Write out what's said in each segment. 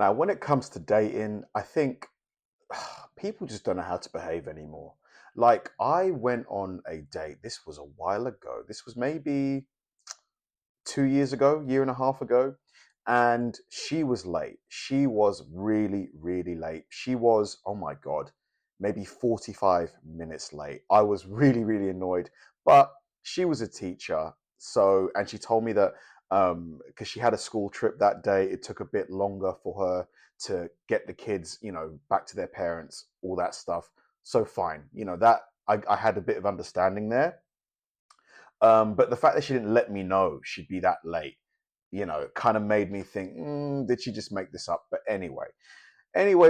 Now, when it comes to dating, I think people just don't know how to behave anymore. Like, I went on a date. This was a while ago. This was maybe 2 years ago, year and a half ago. And she was late. She was really, really late. She was, oh my God, maybe 45 minutes late. I was really, really annoyed. But she was a teacher. So, and she told me that because she had a school trip that day, it took a bit longer for her to get the kids, back to their parents, all that stuff. So fine, that I had a bit of understanding there. But the fact that she didn't let me know she'd be that late, it kind of made me think, did she just make this up? But anyway,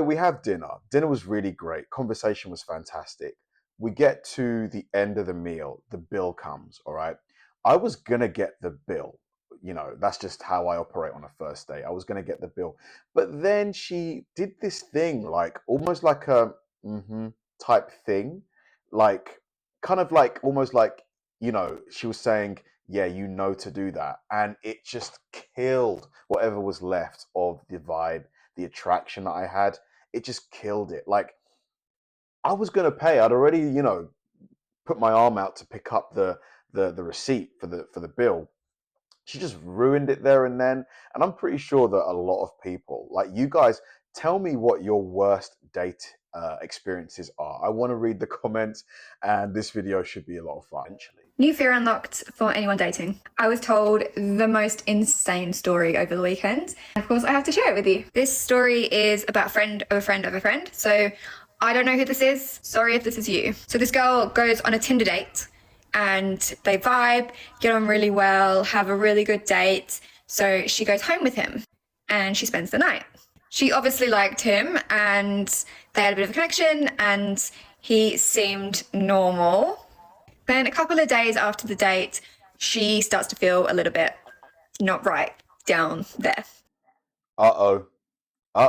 we have dinner. Dinner was really great. Conversation was fantastic. We get to the end of the meal. The bill comes, all right? I was going to get the bill. That's just how I operate on a first date. I was going to get the bill. But then she did this thing, like almost like a type thing, like kind of like almost like, she was saying, yeah, to do that. And it just killed whatever was left of the vibe, the attraction that I had. It just killed it. Like, I was going to pay. I'd already, put my arm out to pick up the receipt for the bill. She just ruined it there and then. And I'm pretty sure that a lot of people, like you guys, tell me what your worst date experiences are. I want to read the comments, and this video should be a lot of fun. Eventually. New fear unlocked for anyone dating. I was told the most insane story over the weekend. Of course, I have to share it with you. This story is about a friend of a friend of a friend. So I don't know who this is. Sorry if this is you. So this girl goes on a Tinder date and they vibe, get on really well, have a really good date. So she goes home with him and she spends the night. She obviously liked him and they had a bit of a connection and he seemed normal. Then a couple of days after the date, she starts to feel a little bit not right down there. Uh-oh.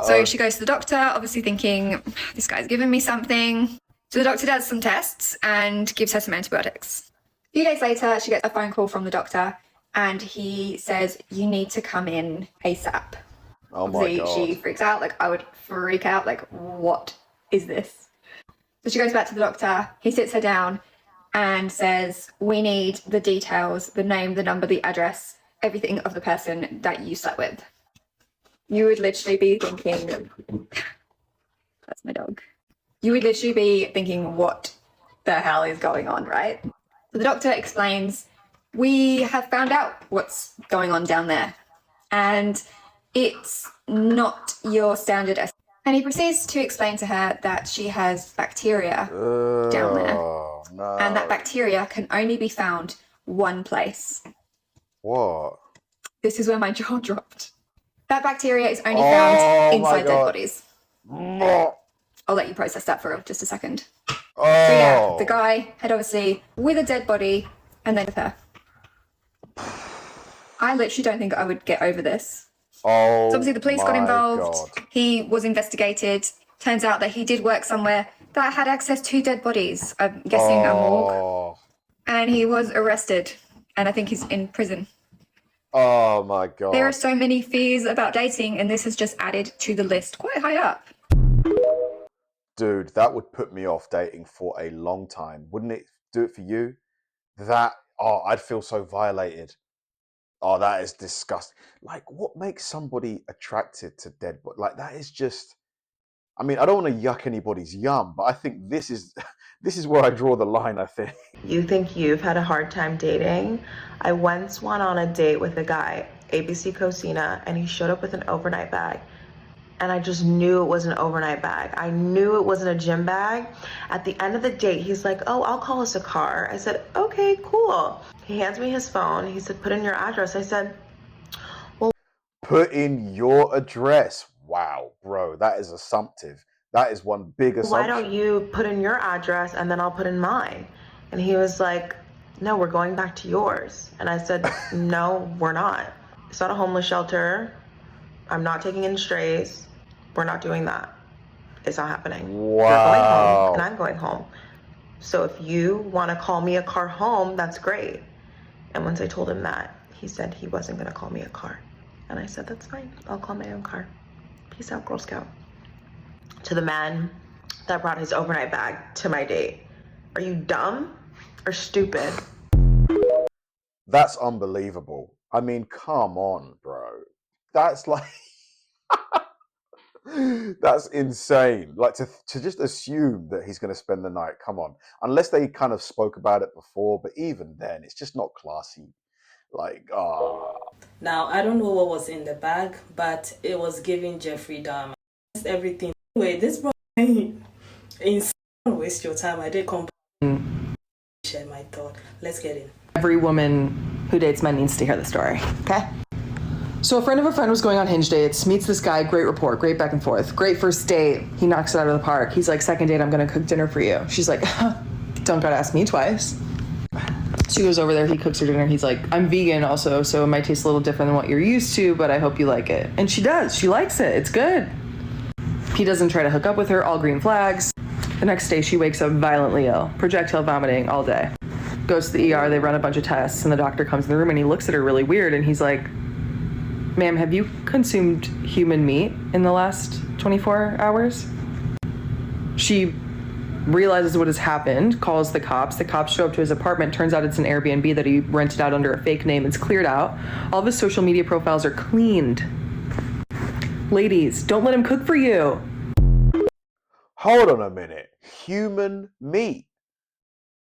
So she goes to the doctor, obviously thinking, this guy's giving me something. So the doctor does some tests and gives her some antibiotics. A few days later, she gets a phone call from the doctor and he says, you need to come in ASAP. Oh my God. She freaks out, like I would freak out, like what is this? So she goes back to the doctor, he sits her down and says, we need the details, the name, the number, the address, everything of the person that you slept with. You would literally be thinking, that's my dog. You would literally be thinking, what the hell is going on, right? So the doctor explains, we have found out what's going on down there. And it's not your standard. And he proceeds to explain to her that she has bacteria down there. No. And that bacteria can only be found one place. What? This is where my jaw dropped. That bacteria is only found inside dead bodies. No. I'll let you process that for just a second. Oh. So yeah, the guy had obviously with a dead body and then with her. I literally don't think I would get over this. Oh, so obviously the police got involved. God. He was investigated. Turns out that he did work somewhere that had access to dead bodies. I'm guessing a morgue. And he was arrested. And I think he's in prison. Oh my God. There are so many fears about dating, and this has just added to the list quite high up. Dude, that would put me off dating for a long time. Wouldn't it do it for you? I'd feel so violated. Oh, that is disgusting. Like, what makes somebody attracted to dead bodies? Like, that is just, I mean, I don't want to yuck anybody's yum, but I think this is where I draw the line, I think. You think you've had a hard time dating? I once went on a date with a guy, ABC Cosina, and he showed up with an overnight bag. And I just knew it was an overnight bag. I knew it wasn't a gym bag. At the end of the date, he's like, oh, I'll call us a car. I said, okay, cool. He hands me his phone. He said, put in your address. I said, well. Put in your address. Wow, bro, that is assumptive. That is one big assumption. Why don't you put in your address and then I'll put in mine? And he was like, no, we're going back to yours. And I said, no, we're not. It's not a homeless shelter. I'm not taking in strays. We're not doing that. It's not happening. Wow. You're going home and I'm going home. So if you want to call me a car home, that's great. And once I told him that, he said he wasn't going to call me a car. And I said, that's fine. I'll call my own car. Peace out, Girl Scout. To the man that brought his overnight bag to my date. Are you dumb or stupid? That's unbelievable. I mean, come on, bro. That's like, that's insane. Like to just assume that he's going to spend the night. Come on. Unless they kind of spoke about it before, but even then, it's just not classy. Like, Now, I don't know what was in the bag, but it was giving Jeffrey Dahmer. Everything. Anyway, this brought me insane. Don't waste your time. I did come share my thought. Let's get in. Every woman who dates men needs to hear the story, okay? So a friend of a friend was going on Hinge dates, meets this guy, great rapport, great back and forth, great first date. He knocks it out of the park. He's like, second date, I'm gonna cook dinner for you. She's like, don't gotta ask me twice. She goes over there, he cooks her dinner. He's like, I'm vegan also, so it might taste a little different than what you're used to, but I hope you like it. And she does, she likes it, it's good. He doesn't try to hook up with her, all green flags. The next day she wakes up violently ill, projectile vomiting all day. Goes to the ER, they run a bunch of tests, and the doctor comes in the room and he looks at her really weird and he's like, ma'am, have you consumed human meat in the last 24 hours? She realizes what has happened, calls the cops. The cops show up to his apartment. Turns out it's an Airbnb that he rented out under a fake name. It's cleared out. All of his social media profiles are cleaned. Ladies, don't let him cook for you. hold on a minute. Human meat.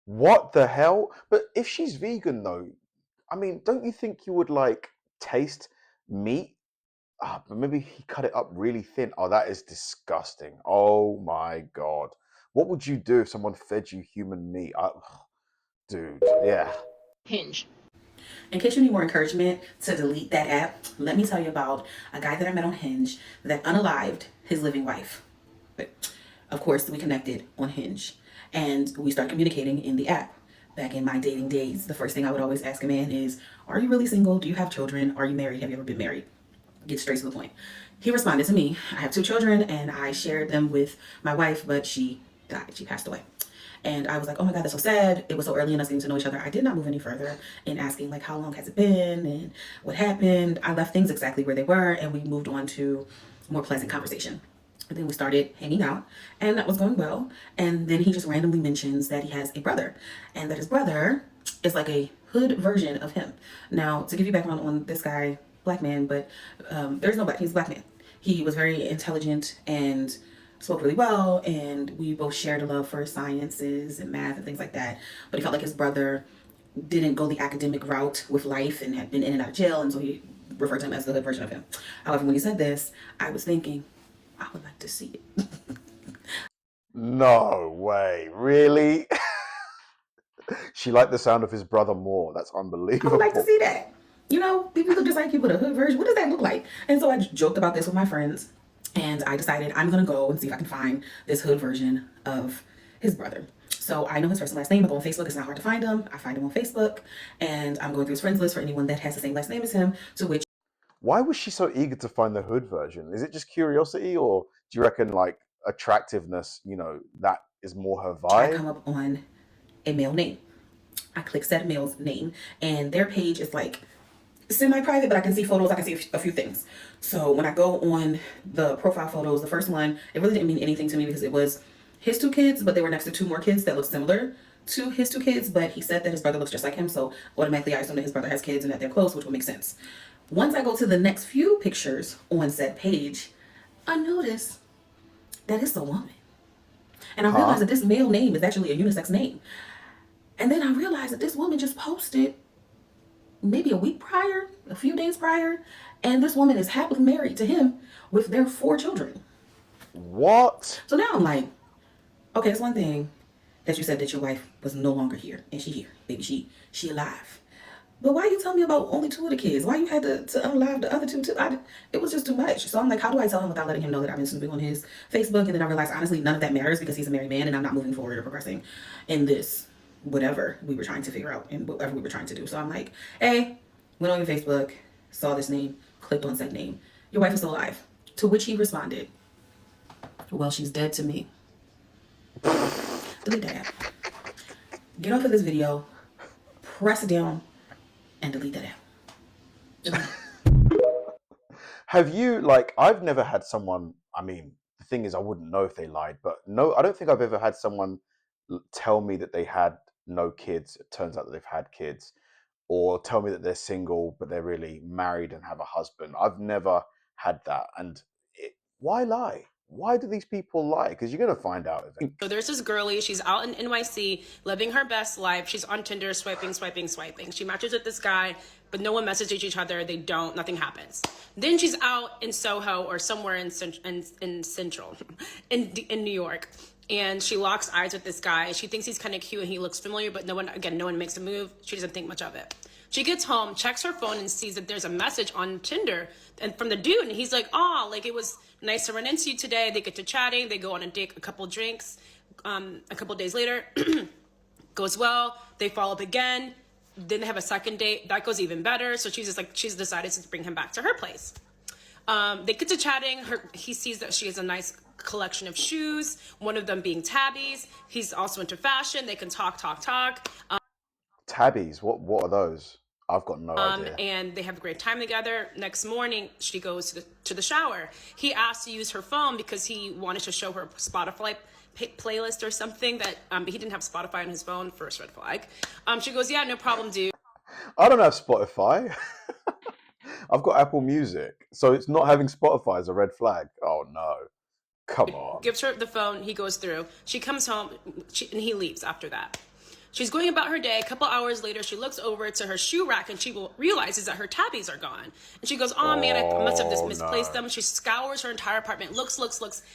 What the hell? But if she's vegan, though, I mean, don't you think you would like taste meat? But maybe he cut it up really thin. Oh, that is disgusting. Oh my God. What would you do if someone fed you human meat? Dude, yeah. Hinge. In case you need more encouragement to delete that app, let me tell you about a guy that I met on Hinge that unalived his living wife. But of course, we connected on Hinge and we started communicating in the app. Back in my dating days, the first thing I would always ask a man is, are you really single? Do you have children? Are you married? Have you ever been married? Get straight to the point. He responded to me, I have 2 children and I shared them with my wife, but she died. She passed away. And I was like, oh my God, that's so sad. It was so early in us getting to know each other. I did not move any further in asking like, how long has it been and what happened? I left things exactly where they were and we moved on to more pleasant conversation. And then we started hanging out and that was going well. And then he just randomly mentions that he has a brother and that his brother is like a hood version of him. Now, to give you background on this guy, black man, but there's no black, he's a black man. He was very intelligent and spoke really well, and we both shared a love for sciences and math and things like that. But he felt like his brother didn't go the academic route with life and had been in and out of jail, and so he referred to him as the hood version of him. However, when he said this, I was thinking, I would like to see it. No way. Really? She liked the sound of his brother more. That's I unbelievable. would like to see that. You know, people look just like you with a hood version. What does that look like? And so I joked about this with my friends. And I decided I'm going to go and see if I can find this hood version of his brother. So I know his first and last name. I go on Facebook. It's not hard to find him. I find him on Facebook. And I'm going through his friends list for anyone that has the same last name as him, to which... Why was she so eager to find the hood version? Is it just curiosity, or do you reckon like attractiveness, you know, that is more her vibe? I come up on a male name. I click said male's name and their page is like semi-private, but I can see photos, I can see a few things. So when I go on the profile photos, the first one, it really didn't mean anything to me because it was his 2 kids, but they were next to 2 more kids that looked similar to his 2 kids, but he said that his brother looks just like him, so automatically I assume that his brother has kids and that they're close, which would make sense. Once I go to the next few pictures on said page, I notice that it's a woman. And I realized that this male name is actually a unisex name. And then I realized that this woman just posted maybe a week prior, a few days prior, and this woman is happily married to him with their 4 children. What? So now I'm like, okay, it's one thing that you said that your wife was no longer here, and she here, baby, she alive. But why you tell me about only 2 of the kids? Why you had to unalive the other 2 too? It was just too much. So I'm like, how do I tell him without letting him know that I've been snooping on his Facebook? And then I realized, honestly, none of that matters because he's a married man and I'm not moving forward or progressing in this whatever we were trying to figure out and whatever we were trying to do. So I'm like, hey, went on your Facebook, saw this name, clicked on said name. Your wife is still alive. To which he responded, well, she's dead to me. Delete that app. Get off of this video, press down, and delete that app. Have you, like, I've never had someone, I mean, the thing is, I wouldn't know if they lied, but no, I don't think I've ever had someone tell me that they had no kids. It turns out that they've had kids, or tell me that they're single, but they're really married and have a husband. I've never had that. And why lie? Why do these people lie? Because you're going to find out eventually. So there's this girlie, she's out in NYC, living her best life. She's on Tinder, swiping. She matches with this guy, but no one messages each other. They don't, nothing happens. Then she's out in Soho or somewhere in Central, in New York. And she locks eyes with this guy. She thinks he's kind of cute and he looks familiar, but no one makes a move. She doesn't think much of it. She gets home, checks her phone, and sees that there's a message on Tinder and from the dude. And he's like, oh, like, it was nice to run into you today. They get to chatting. They go on a date, a couple drinks. A couple days later, goes well. They follow up again. Then they have a second date. That goes even better. So she's decided to bring him back to her place. They get to chatting. He sees that she has a nice collection of shoes, one of them being tabbies. He's also into fashion. They can talk. Tabbies, what are those? I've got no idea. And they have a great time together. Next morning, she goes to the shower. He asked to use her phone because he wanted to show her Spotify playlist or something that but he didn't have Spotify on his phone. First red flag. She goes, yeah, no problem, dude. I don't have Spotify. I've got Apple Music, so it's not having Spotify is a red flag. Oh no, come on. Gives her the phone. He goes through. She comes home, and he leaves after that. She's going about her day. A couple hours later, she looks over to her shoe rack and she realizes that her tabbies are gone. And she goes, oh man, I must have just misplaced them. She scours her entire apartment, looks,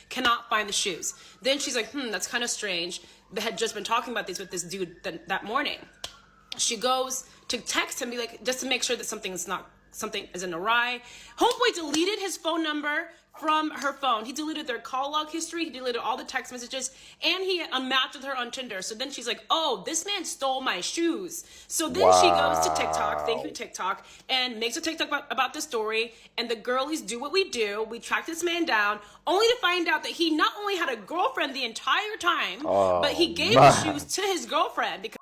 cannot find the shoes. Then she's like, that's kind of strange. They had just been talking about this with this dude that morning. She goes to text him, be like, just to make sure that something isn't awry. Homeboy deleted his phone number from her phone. He deleted their call log history. He deleted all the text messages, and he unmatched with her on Tinder. So then she's like, oh, this man stole my shoes. So then she goes to TikTok, thank you TikTok, and makes a TikTok about the story. And the girlies do what we do. We track this man down, only to find out that he not only had a girlfriend the entire time, but he gave the shoes to his girlfriend because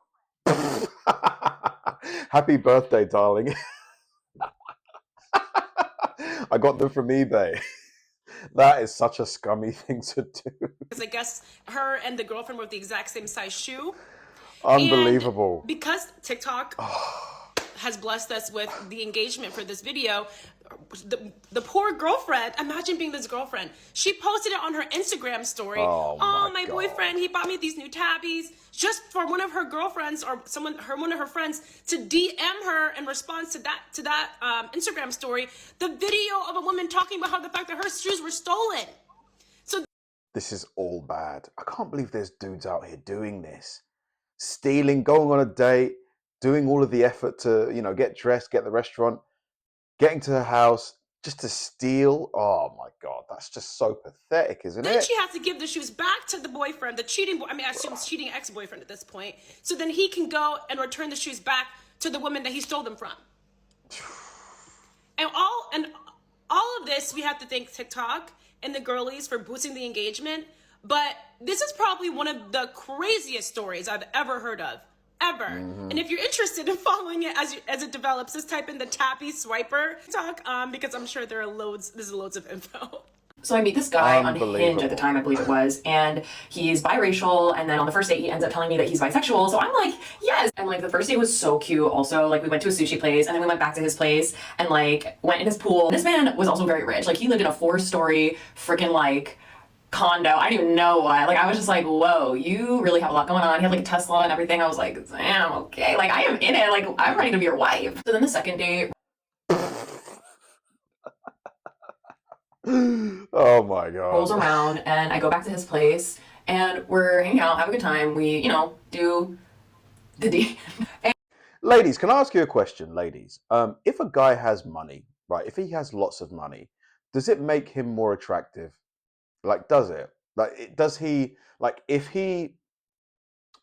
Happy birthday, darling. I got them from eBay. That is such a scummy thing to do. Because I guess her and the girlfriend were the exact same size shoe. Unbelievable. And because TikTok has blessed us with the engagement for this video, the poor girlfriend, imagine being this girlfriend. She posted it on her Instagram story. Oh my boyfriend, he bought me these new tabbies, just for one of her girlfriends or one of her friends to DM her in response to that Instagram story, the video of a woman talking about how the fact that her shoes were stolen. So this is all bad. I can't believe there's dudes out here doing this. Stealing, going on a date, doing all of the effort to, get dressed, get the restaurant, getting to her house just to steal. Oh my God, that's just so pathetic, isn't it? Then she has to give the shoes back to the boyfriend, the cheating boy. I mean, I assume it's cheating ex-boyfriend at this point. So then he can go and return the shoes back to the woman that he stole them from. And all of this, we have to thank TikTok and the girlies for boosting the engagement. But this is probably one of the craziest stories I've ever heard of. Ever. And if you're interested in following it as it develops, just type in the Tappy Swiper talk, because I'm sure there's loads of info. So I meet this guy on Hinge at the time, I believe it was, and he's biracial, and then on the first date he ends up telling me that he's bisexual, so I'm like, yes! And like the first date was so cute also, like we went to a sushi place, and then we went back to his place, and like went in his pool. This man was also very rich, like he lived in a 4-story freaking like condo. I didn't even know what. Like I was just like, whoa, you really have a lot going on. He had like a Tesla and everything. I was like, damn, okay. Like I am in it. Like I'm ready to be your wife. So then the second date. Oh my God. Rolls around and I go back to his place and we're hanging out, have a good time. We, do the deed. Ladies, can I ask you a question, ladies? If a guy has money, right? If he has lots of money, does it make him more attractive? Like, does it? Like, does he, like, if he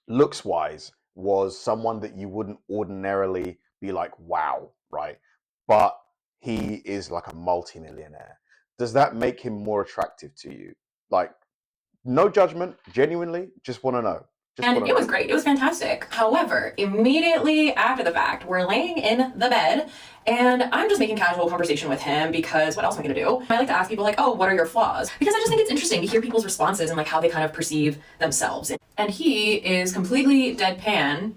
looks wise was someone that you wouldn't ordinarily be like, wow, right? But he is like a multimillionaire. Does that make him more attractive to you? Like, no judgment, genuinely, just want to know. And it was great. It was fantastic. However, immediately after the fact, we're laying in the bed and I'm just making casual conversation with him because what else am I gonna do? I like to ask people like, oh, what are your flaws? Because I just think it's interesting to hear people's responses and like how they kind of perceive themselves. And he is completely deadpan,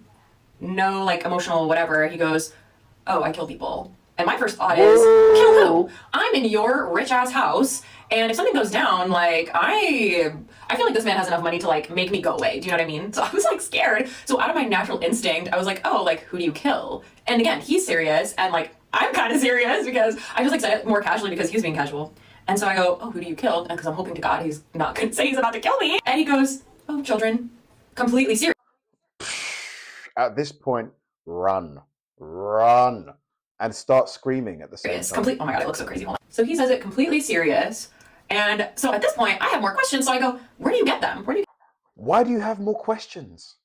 no like emotional whatever. He goes, oh, I kill people. And my first thought is, kill who? I'm in your rich ass house, and if something goes down, like I feel like this man has enough money to like make me go away. Do you know what I mean? So I was like scared. So out of my natural instinct, I was like, oh, like who do you kill? And again, he's serious, and like I'm kind of serious because I just like said it more casually because he was being casual. And so I go, oh, who do you kill? And because I'm hoping to God he's not gonna say he's about to kill me. And he goes, oh, children, completely serious. At this point, run, and start screaming at the same time. Oh my God, it looks so crazy. So he says it completely serious. And so at this point, I have more questions. So I go, where do you get them? Why do you have more questions?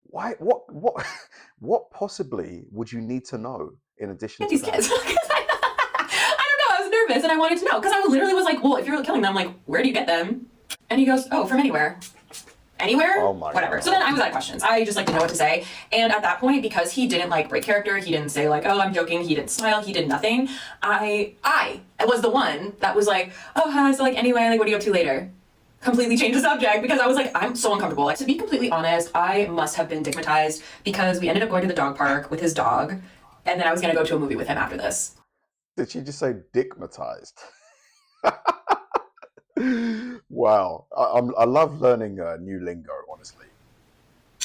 Why? What possibly would you need to know in addition to these that? kids? I don't know. I was nervous and I wanted to know because I literally was like, well, if you're killing them, like, where do you get them? And he goes, oh, from anywhere. Anywhere? Oh my whatever. God. So then I was out of questions. I just like to know what to say. And at that point, because he didn't like break character, he didn't say like, oh, I'm joking. He didn't smile. He did nothing. I was the one that was like, oh, hi. So like, anyway, like, what are you up to later? Completely changed the subject because I was like, I'm so uncomfortable. Like, to be completely honest, I must have been stigmatized because we ended up going to the dog park with his dog. And then I was going to go to a movie with him after this. Did she just say digmatized? Wow, I love learning new lingo, honestly.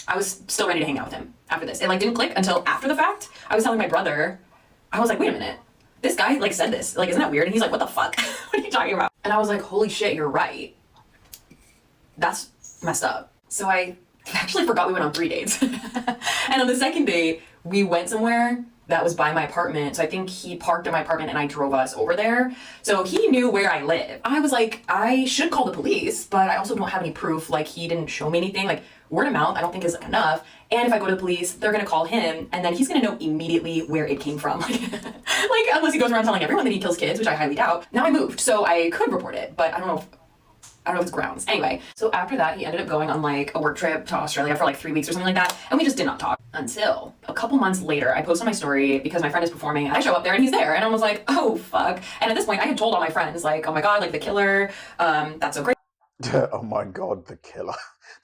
I was still ready to hang out with him after this. It like didn't click until after the fact. I was telling my brother, I was like, wait a minute, this guy like said this, like, isn't that weird? And he's like, what the fuck? What are you talking about? And I was like, holy shit, you're right. That's messed up. So I actually forgot we went on 3 dates. And on the second date, we went somewhere that was by my apartment. So I think he parked at my apartment and I drove us over there. So he knew where I live. I was like, I should call the police, but I also don't have any proof. Like, he didn't show me anything. Like, word of mouth, I don't think is like enough. And if I go to the police, they're gonna call him and then he's gonna know immediately where it came from. Like, unless he goes around telling everyone that he kills kids, which I highly doubt. Now I moved, so I could report it, but I don't know if it's grounds. Anyway, so after that, he ended up going on like a work trip to Australia for like 3 weeks or something like that. And we just did not talk until a couple months later. I post on my story because my friend is performing and I show up there and he's there. And I was like, oh, fuck. And at this point, I had told all my friends like, oh my God, like the killer, that's so great. Oh my God, the killer.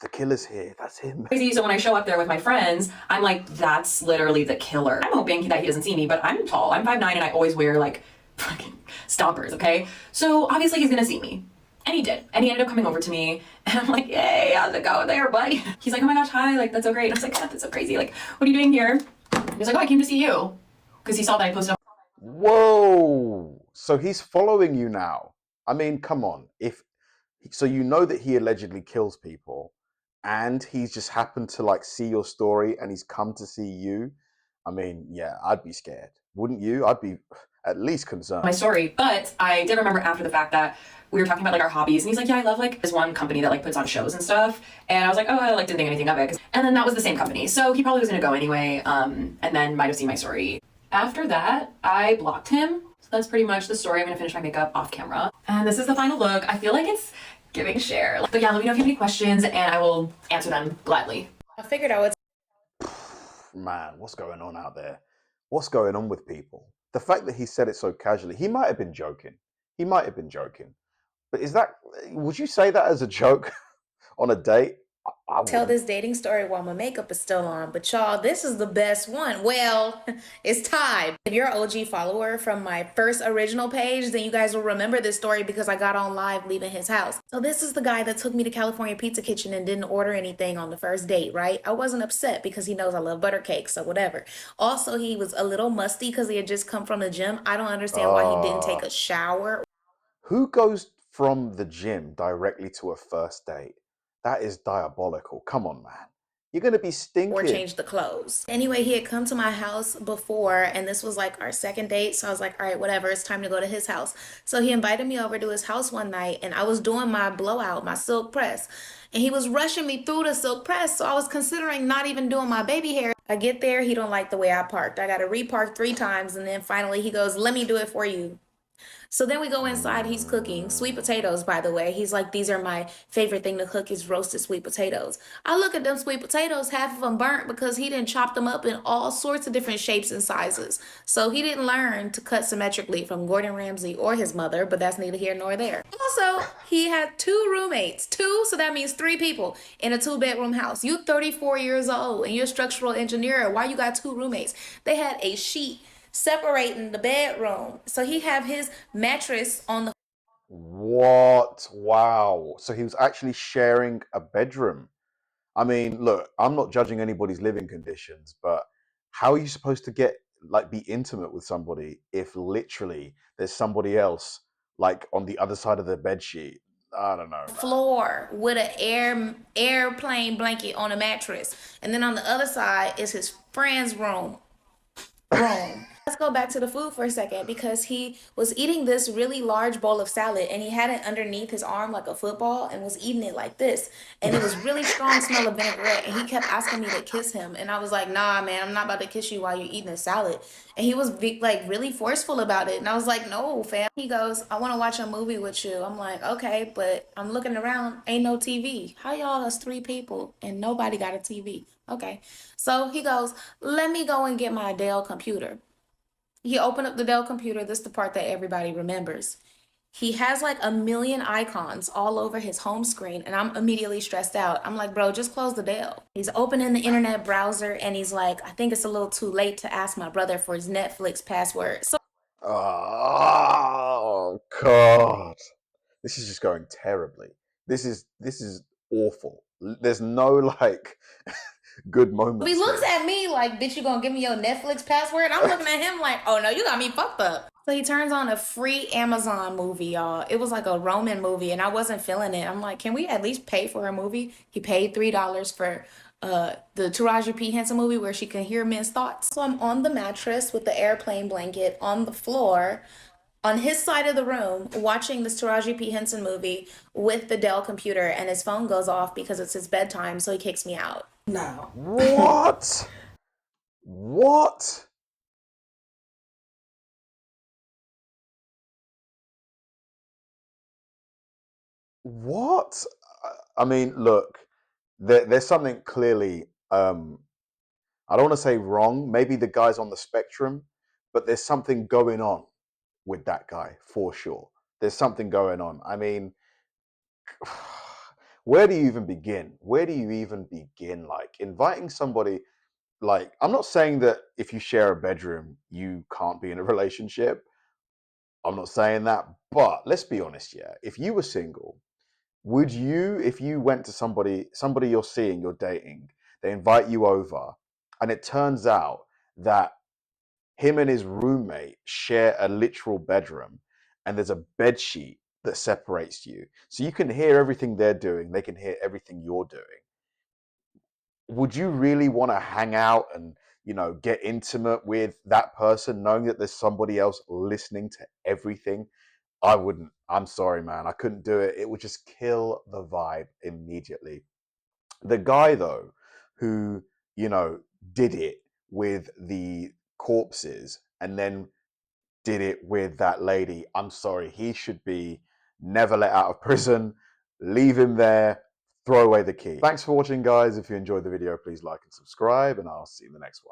The killer's here. That's him. Crazy. So when I show up there with my friends, I'm like, that's literally the killer. I'm hoping that he doesn't see me, but I'm tall. I'm 5'9" and I always wear like fucking stompers, okay? So obviously he's gonna see me. And he did. And he ended up coming over to me. And I'm like, hey, how's it going there, buddy? He's like, oh my gosh, hi. Like, that's so great. And I was like, God, that's so crazy. Like, what are you doing here? He was like, oh, I came to see you. Because he saw that I posted. Whoa. So he's following you now. I mean, come on. So you know that he allegedly kills people and he's just happened to like see your story and he's come to see you. I mean, yeah, I'd be scared. Wouldn't you? I'd be at least concerned. My story. But I did remember after the fact that we were talking about like our hobbies and he's like, yeah, I love like this one company that like puts on shows and stuff. And I was like, oh, I like didn't think anything of it. And then that was the same company. So he probably was going to go anyway. And then might have seen my story. After that, I blocked him. So that's pretty much the story. I'm going to finish my makeup off camera. And this is the final look. I feel like it's giving share. But yeah, let me know if you have any questions and I will answer them gladly. I figured I would. Man, what's going on out there? What's going on with people? The fact that he said it so casually, he might have been joking. But would you say that as a joke on a date? I Tell wouldn't. this dating story while my makeup is still on, but y'all, this is the best one. Well, it's tied. If you're an OG follower from my first original page, then you guys will remember this story because I got on live leaving his house. So this is the guy that took me to California Pizza Kitchen and didn't order anything on the first date, right? I wasn't upset because he knows I love butter cakes, so whatever. Also, he was a little musty because he had just come from the gym. I don't understand why he didn't take a shower. Who goes from the gym directly to a first date? That is diabolical. Come on, man. You're going to be stinking. Or change the clothes. Anyway, he had come to my house before, and this was like our second date. So I was like, all right, whatever, it's time to go to his house. So he invited me over to his house one night, and I was doing my blowout, my silk press. And he was rushing me through the silk press, so I was considering not even doing my baby hair. I get there, he don't like the way I parked. I got to repark 3 times, and then finally he goes, let me do it for you. So then we go inside, he's cooking sweet potatoes, by the way. He's like, these are my favorite thing to cook is roasted sweet potatoes. I look at them sweet potatoes, half of them burnt because he didn't chop them up in all sorts of different shapes and sizes. So he didn't learn to cut symmetrically from Gordon Ramsay or his mother, but that's neither here nor there. Also, he had 2 roommates, 2, so that means 3 people in a 2-bedroom house. You 34 years old and you're a structural engineer. Why you got 2 roommates? They had a sheet separating the bedroom. So he have his mattress on the What? Wow. So he was actually sharing a bedroom. I mean, look, I'm not judging anybody's living conditions, but how are you supposed to be intimate with somebody if literally there's somebody else like on the other side of the bed sheet? I don't know, man. floor with an airplane blanket on a mattress. And then on the other side is his friend's room. Let's go back to the food for a second because he was eating this really large bowl of salad and he had it underneath his arm like a football and was eating it like this. And it was really strong smell of vinaigrette and he kept asking me to kiss him. And I was like, nah, man, I'm not about to kiss you while you're eating the salad. And he was like really forceful about it. And I was like, no, fam. He goes, I want to watch a movie with you. I'm like, okay, but I'm looking around, ain't no TV. How y'all us 3 people and nobody got a TV? Okay. So he goes, let me go and get my Dell computer. He opened up the Dell computer. This is the part that everybody remembers. He has like a million icons all over his home screen and I'm immediately stressed out. I'm like, bro, just close the Dell. He's opening the internet browser and he's like, I think it's a little too late to ask my brother for his Netflix password. So Oh God. This is just going terribly. This is awful. There's no like good moments. he looks here. at me like, bitch, you gonna give me your Netflix password? I'm looking at him like, oh no, you got me fucked up. So he turns on a free Amazon movie, y'all. It was like a Roman movie and I wasn't feeling it. I'm like, can we at least pay for a movie? He paid $3 for the Taraji P. Henson movie where she can hear men's thoughts. So I'm on the mattress with the airplane blanket on the floor on his side of the room watching this Taraji P. Henson movie with the Dell computer and his phone goes off because it's his bedtime, so he kicks me out. No. What? What? What? I mean, look, there's something clearly, I don't want to say wrong. Maybe the guy's on the spectrum, but there's something going on with that guy for sure. There's something going on. I mean, where do you even begin? Where do you even begin? Like inviting somebody, like, I'm not saying that if you share a bedroom, you can't be in a relationship. I'm not saying that, but let's be honest, yeah. If you were single, would you, if you went to somebody you're seeing, you're dating, they invite you over, and it turns out that him and his roommate share a literal bedroom, and there's a bed sheet that separates you, so you can hear everything they're doing, they can hear everything you're doing. Would you really want to hang out and get intimate with that person, knowing that there's somebody else listening to everything? I wouldn't. I'm sorry, man. I couldn't do it. It would just kill the vibe immediately. The guy, though, who, did it with the corpses and then did it with that lady, I'm sorry. He should be never let out of prison. Leave him there. Throw away the key. Thanks for watching, guys. If you enjoyed the video, please like and subscribe, and I'll see you in the next one.